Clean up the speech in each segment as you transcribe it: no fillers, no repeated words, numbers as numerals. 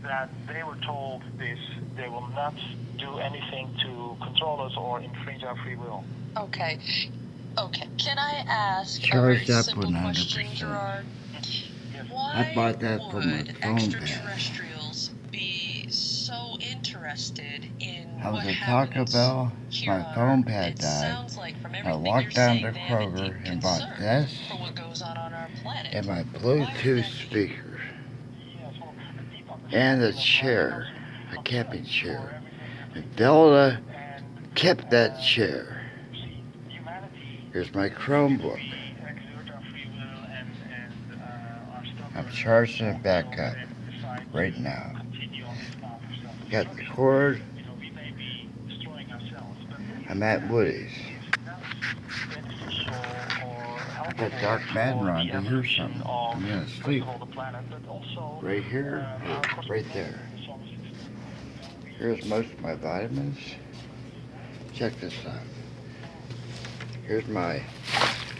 that they were told this: they will not do anything to control us or infringe our free will. Okay. Okay. Can I ask a Charged very up simple 100%. question, Gerard? Yes. I Why bought that from my would phone pad. extraterrestrials be so interested in I was what at Taco happens Bell, here my on phone Earth? pad It died. sounds like from I everything you're walked down saying, to they have a deep Kroger and bought concern this for what goes on our planet. and my Why would Bluetooth that be? speakers Yes, well, a deep and a understanding of chair, a of camping for chair. everything And Belda and kept that chair. see, humanity Here's my we Chromebook. exert our free will and are I'm stubborn charging it back self-willed up and decide right to now. continue on this path of Got the self-destruction. cord. We may be destroying ourselves, but I'm at Woodies. if not beneficial or helpful Got Dark Madden for on. the Do you hear evolution something? of, I'm gonna first sleep. of all, the planet, but also Right here, our right there. the solar system. Here's most of my vitamins. Check this out. Here's my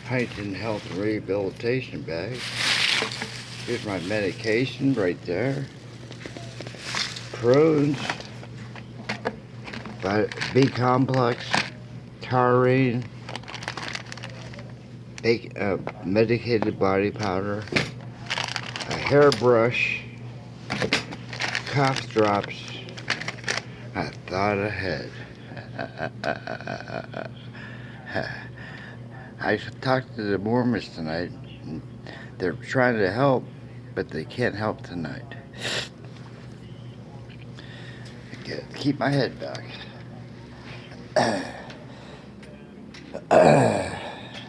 Huntington Health Rehabilitation bag. Here's my medication right there. Prunes, B complex, taurine, medicated body powder, a hairbrush, cough drops. I thought ahead. I talked to the Mormons tonight. They're trying to help, but they can't help tonight. Keep my head back.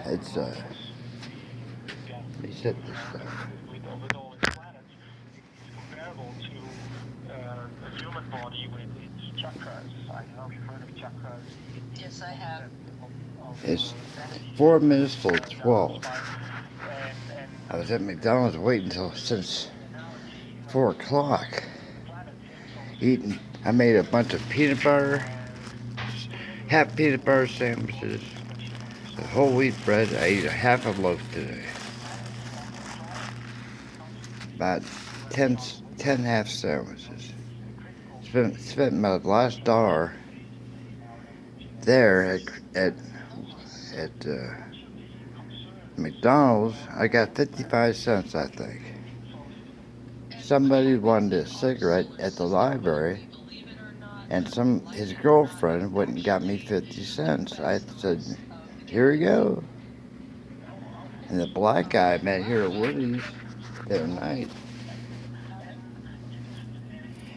It's let me set this stuff. With all its planets, it's comparable to a human body with its chakras. I don't know if you've heard of chakras. Yes, I have. It's 4 minutes till 12. I was at McDonald's waiting since 4 o'clock. Eating. I made a bunch of peanut butter, half peanut butter sandwiches, with whole wheat bread. I ate a half a loaf today. About 10 half sandwiches. Spent my last dollar there at McDonald's. I got 55 cents, I think. Somebody wanted a cigarette at the library, and his girlfriend went and got me 50 cents. I said, here we go. And the black guy I met here at Woodies the other night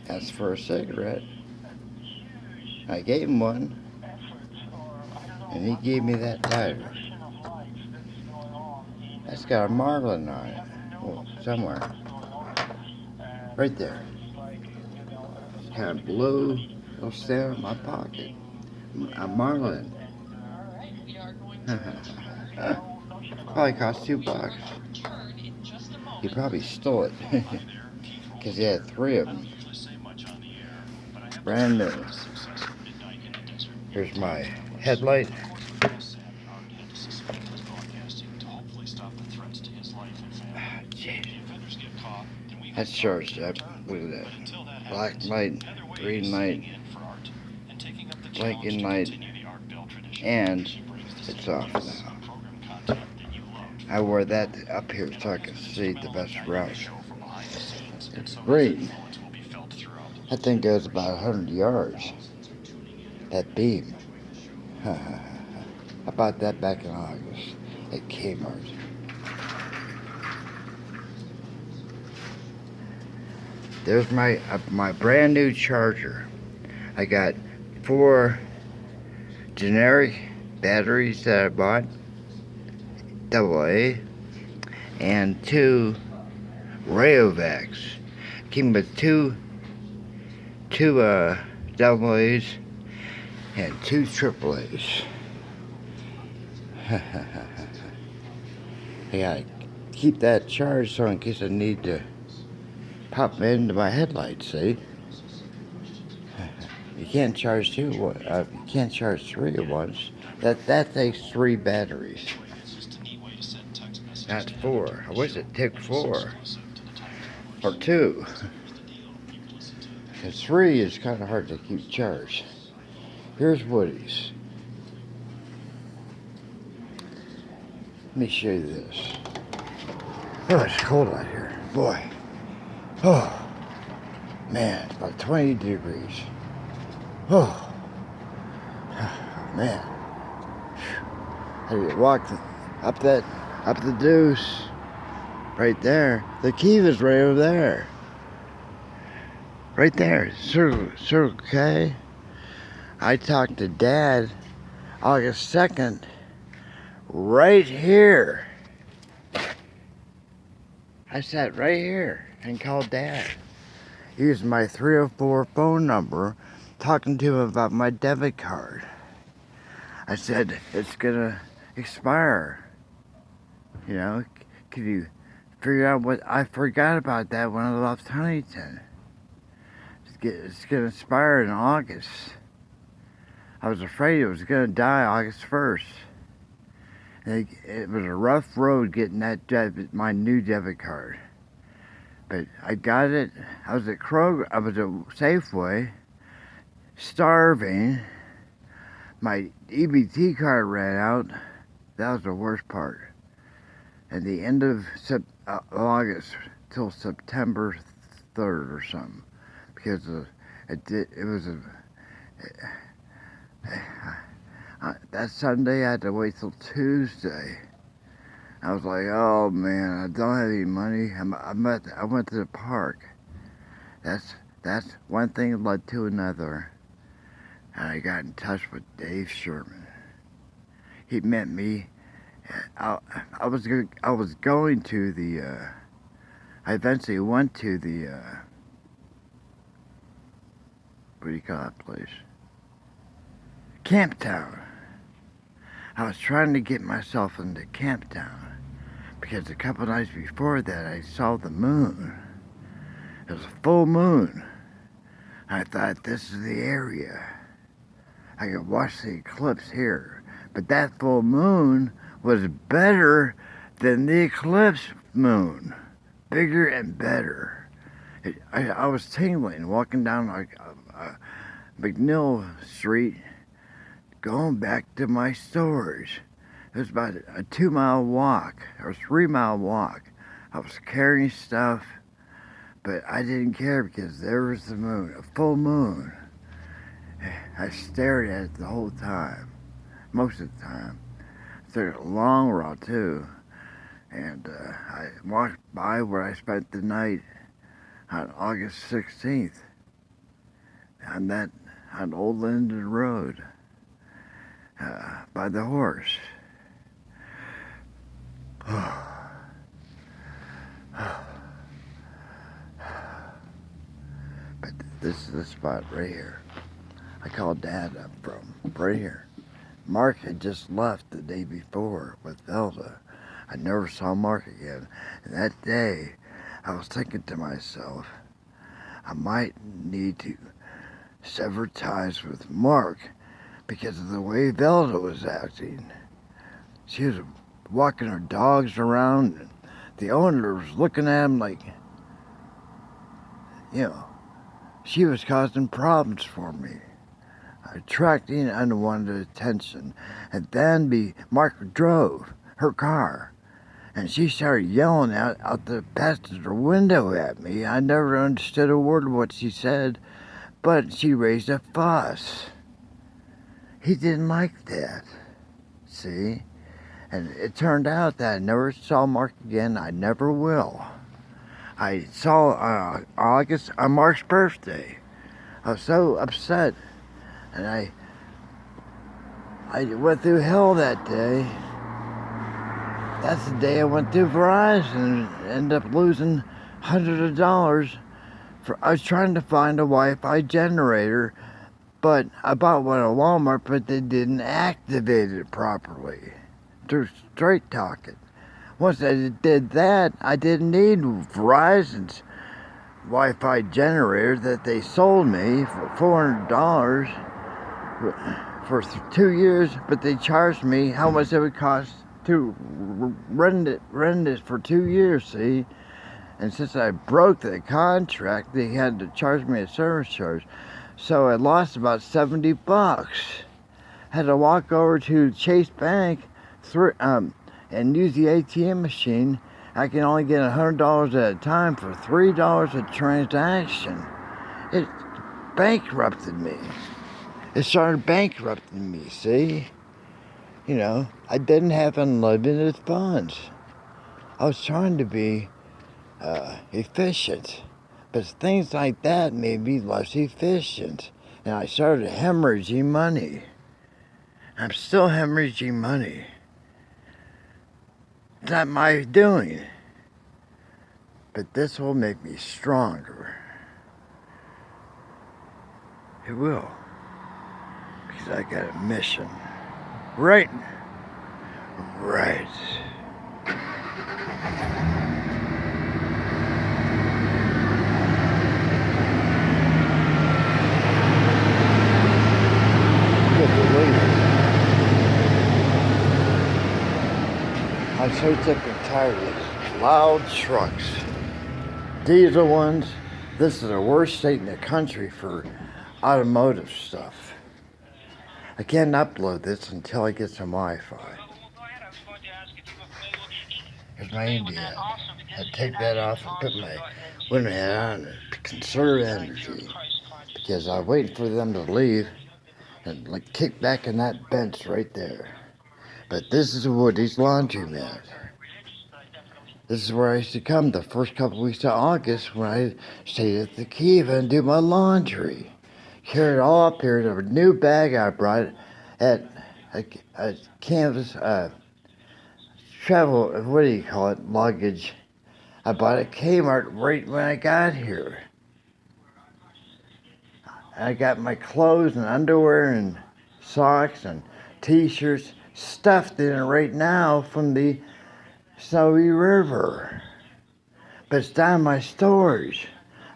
asked for a cigarette. I gave him one, and he gave me that lighter. That's got a marlin on it. Well, somewhere. Right there. It's kind of blue. It'll stay in my pocket. A marlin. Probably cost $2. He probably stole it. Because he had 3 of them. Brand new. Here's my headlight. That's charged up. Look at that. Black light, green light, blinking light, and it's off now. I wore that up here so I could see the best route. It's green. That thing goes about 100 yards. That beam. I bought that back in August at Kmart. There's my brand new charger. I got 4 generic batteries that I bought, AA, and 2 Rayovacs. Came with two AA's and 2 AAA's. I gotta keep that charged so in case I need to pop into my headlights, see? You can't charge 2, you can't charge 3 at once. That takes 3 batteries. Not 4. I wish it took 4. Or 2. Because 3 is kind of hard to keep charged. Here's Woodies. Let me show you this. Oh, it's cold out here. Boy. Oh, man, about 20 degrees. Oh, man. How do you walk up the deuce? Right there. The key was right over there. Right there. Circle K. I talked to Dad August 2nd. Right here. I sat right here and called Dad. Used my 304 phone number, talking to him about my debit card. I said, it's gonna expire. You know, could you figure out what, I forgot about that when I left Huntington. It's gonna expire in August. I was afraid it was gonna die August 1st. It was a rough road getting my new debit card. But I got it. I was at Safeway, starving. My EBT card ran out. That was the worst part. At the end of August till September 3rd or something, because that Sunday I had to wait till Tuesday. I was like, oh man, I don't have any money. I went to the park. That's one thing led to another, and I got in touch with Dave Sherman. He met me. I was going to the. I eventually went to the. What do you call that place? Camptown. I was trying to get myself into Camptown because a couple nights before that I saw the moon. It was a full moon. I thought, this is the area. I could watch the eclipse here. But that full moon was better than the eclipse moon. Bigger and better. I was tingling walking down McNeil Street, going back to my storage. It was about a 2-mile walk or 3-mile walk. I was carrying stuff, but I didn't care because there was the moon, a full moon. I stared at it the whole time, most of the time. I took a long route too, and I walked by where I spent the night on August 16th on Old Linden Road by the horse. But this is the spot right here. I called Dad up from right here. Mark had just left the day before with Velda. I never saw Mark again. And that day, I was thinking to myself, I might need to sever ties with Mark because of the way Velda was acting. She was walking her dogs around, and the owner was looking at him like, you know, she was causing problems for me, attracting unwanted attention. And then Mark drove her car, and she started yelling out the passenger window at me. I never understood a word of what she said, but she raised a fuss. He didn't like that, see? And it turned out that I never saw Mark again. I never will. I saw on Mark's birthday. I was so upset, and I went through hell that day. That's the day I went through Verizon and ended up losing hundreds of dollars. I was trying to find a Wi-Fi generator, but I bought one at Walmart, but they didn't activate it properly. To straight talk it. Once I did that, I didn't need Verizon's Wi-Fi generator that they sold me for $400 for 2 years, but they charged me how much it would cost to rent it for 2 years, see? And since I broke the contract, they had to charge me a service charge. So I lost about $70. Had to walk over to Chase Bank and use the ATM machine. I can only get $100 at a time for $3 a transaction. It bankrupted me. It started bankrupting me, see? You know, I didn't have unlimited funds. I was trying to be efficient. But things like that made me less efficient. And I started hemorrhaging money. I'm still hemorrhaging money. It's not my doing. But this will make me stronger. It will. Because I got a mission. Right. Right. I'm so sick and tired of these loud trucks. Diesel ones. This is the worst state in the country for automotive stuff. I can't upload this until I get some Wi-Fi. Here's my Indian. I take that off and put my winter hat on to conserve energy. Because I'm waiting for them to leave and like kick back in that bench right there. But this is Woodies laundromat. This is where I used to come the first couple weeks of August when I stayed at the Kiva and do my laundry. Carry it all up here in a new bag I brought at a canvas travel, what do you call it, luggage. I bought at Kmart right when I got here. I got my clothes and underwear and socks and t-shirts stuffed in it right now from the Snowy River. But it's down my storage.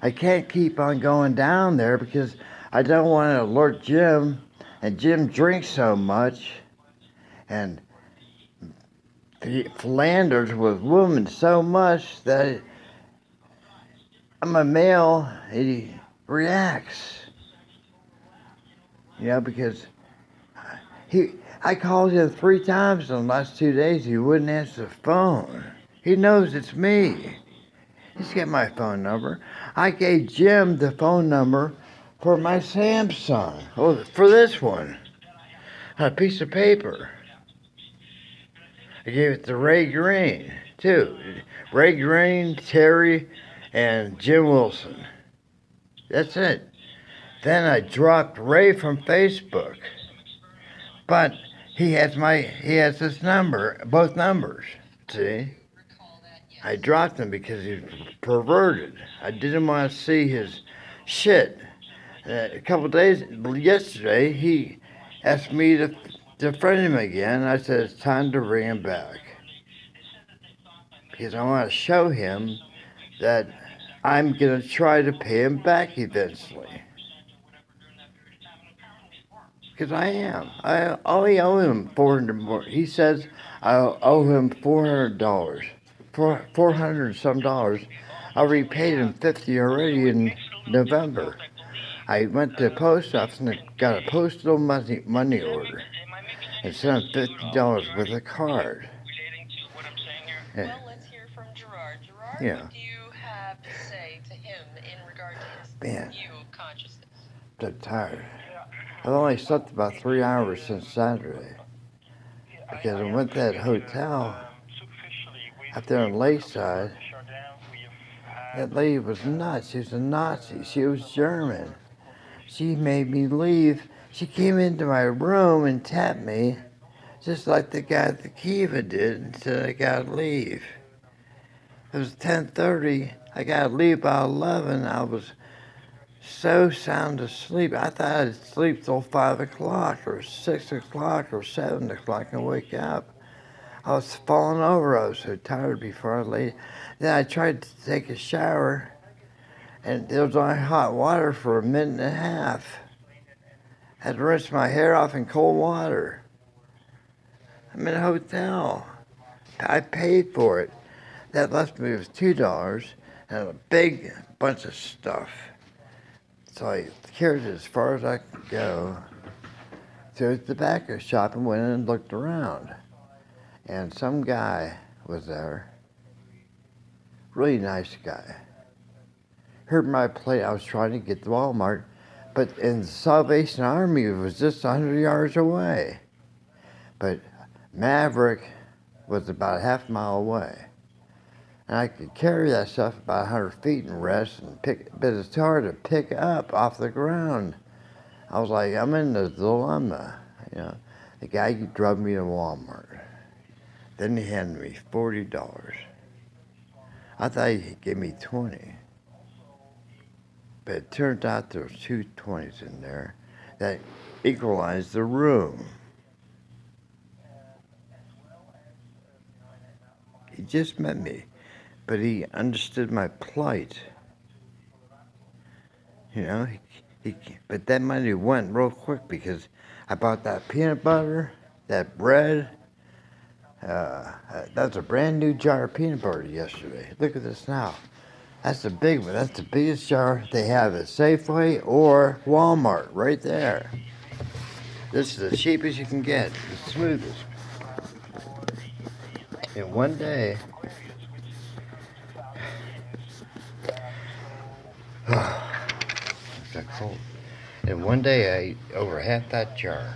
I can't keep on going down there because I don't want to alert Jim, and Jim drinks so much and he philanders with women so much that I'm a male, he reacts. You know, because I called him 3 times in the last 2 days. He wouldn't answer the phone. He knows it's me. He's got my phone number. I gave Jim the phone number for my Samsung. Oh, for this one. On a piece of paper. I gave it to Ray Green, too. Ray Green, Terry, and Jim Wilson. That's it. Then I dropped Ray from Facebook. But he has this number, both numbers, see? I dropped him because he's perverted. I didn't want to see his shit. A couple of days, yesterday, he asked me to friend him again. I said, it's time to bring him back. Because I want to show him that I'm going to try to pay him back eventually. Because I am. I only owe him $400 more. He says I owe him $400. $400 and some dollars. I repaid him $50 already in November. I went to the post office and got a postal money order and sent him $50 with a card. Well, let's hear from Gerard. Gerard, Yeah. what do you have to say to him in regard to his view of consciousness? I'm tired. I've only slept about 3 hours since Saturday. Because I went to that hotel up there on Lakeside. That lady was nuts. She was a Nazi. She was German. She made me leave. She came into my room and tapped me, just like the guy at the Kiva did, and said I gotta leave. It was 10:30. I gotta leave by 11. I was so sound asleep. I thought I'd sleep till 5 o'clock or 6 o'clock or 7 o'clock and wake up. I was falling over. I was so tired before I laid. Then I tried to take a shower, and there was only hot water for a minute and a half. I had to rinse my hair off in cold water. I'm in a hotel. I paid for it. That left me with $2. and a big bunch of stuff. So I carried it as far as I could go to the tobacco shop and went in and looked around. And some guy was there, really nice guy. Heard my plate. I was trying to get to Walmart, but in the Salvation Army it was just 100 yards away. But Maverick was about a half mile away. And I could carry that stuff about 100 feet and rest and pick, but it's hard to pick up off the ground. I was like, I'm in the dilemma, you know. The guy drove me to Walmart. Then he handed me $40. I thought he'd give me 20. But it turned out there was two 20s in there that equalized the room. He just met me, but he understood my plight. You know, but that money went real quick because I bought that peanut butter, that bread. That's a brand new jar of peanut butter yesterday. Look at this now. That's the big one. That's the biggest jar they have at Safeway or Walmart right there. This is the cheapest you can get, the smoothest. In one day, it's so cold. In one day, I ate over half that jar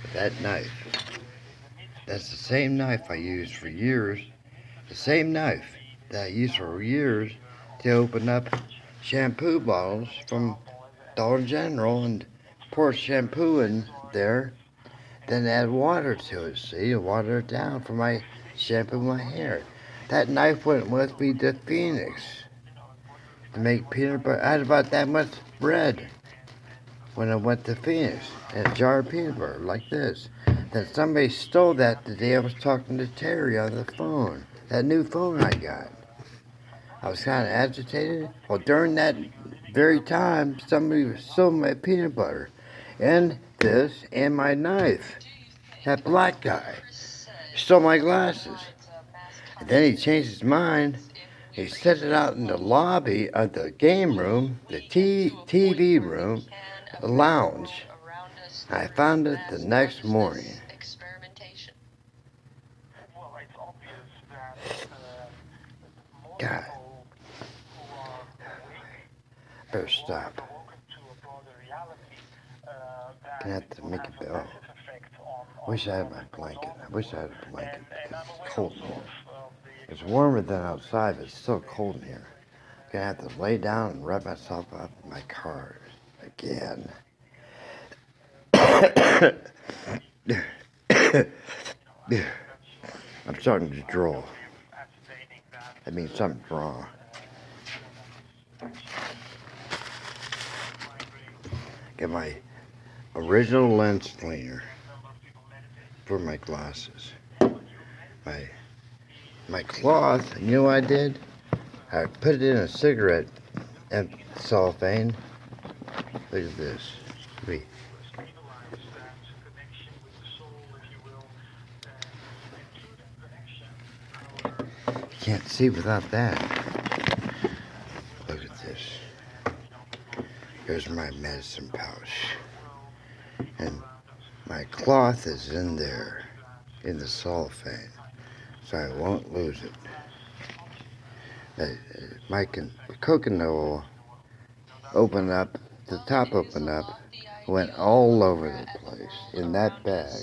with that knife. That's the same knife I used for years. The same knife that I used for years to open up shampoo bottles from Dollar General and pour shampoo in there, then add water to it, see, and water it down for my shampoo my hair. That knife went with me to Phoenix to make peanut butter. I had about that much bread when I went to Phoenix, and a jar of peanut butter like this. Then somebody stole that the day I was talking to Terry on the phone, that new phone I got. I was kind of agitated. Well, during that very time, somebody stole my peanut butter and this and my knife. That black guy stole my glasses. And then he changed his mind. He set it out in the lobby of the game room, the TV room, the lounge. I found it the next morning. God. Better stop. Gonna have to make a bell. Wish I had my blanket. I wish I had a blanket. It's cold in here. It's warmer than outside, but it's still cold in here. Gonna have to lay down and wrap myself up in my car again. I'm starting to drool. That means something's wrong. Get my original lens cleaner for my glasses. My cloth, you know what I did? I put it in a cigarette and cellophane. Look at this. Wait. Can't see without that. Look at this. Here's my medicine pouch. And my cloth is in there, in the cellophane, so I won't lose it. My coconut oil opened up, the top opened up, went all over the place in that bag,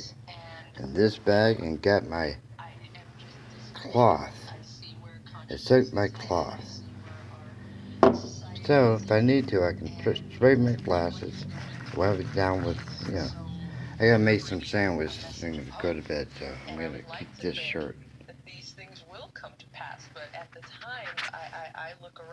and this bag, and got my cloth. It took my cloth. So if I need to, I can spray my glasses, wipe it down with, you know. I gotta make some sandwiches and go to bed, so I'm gonna keep this short. These things will come to pass, but at the time, I look around.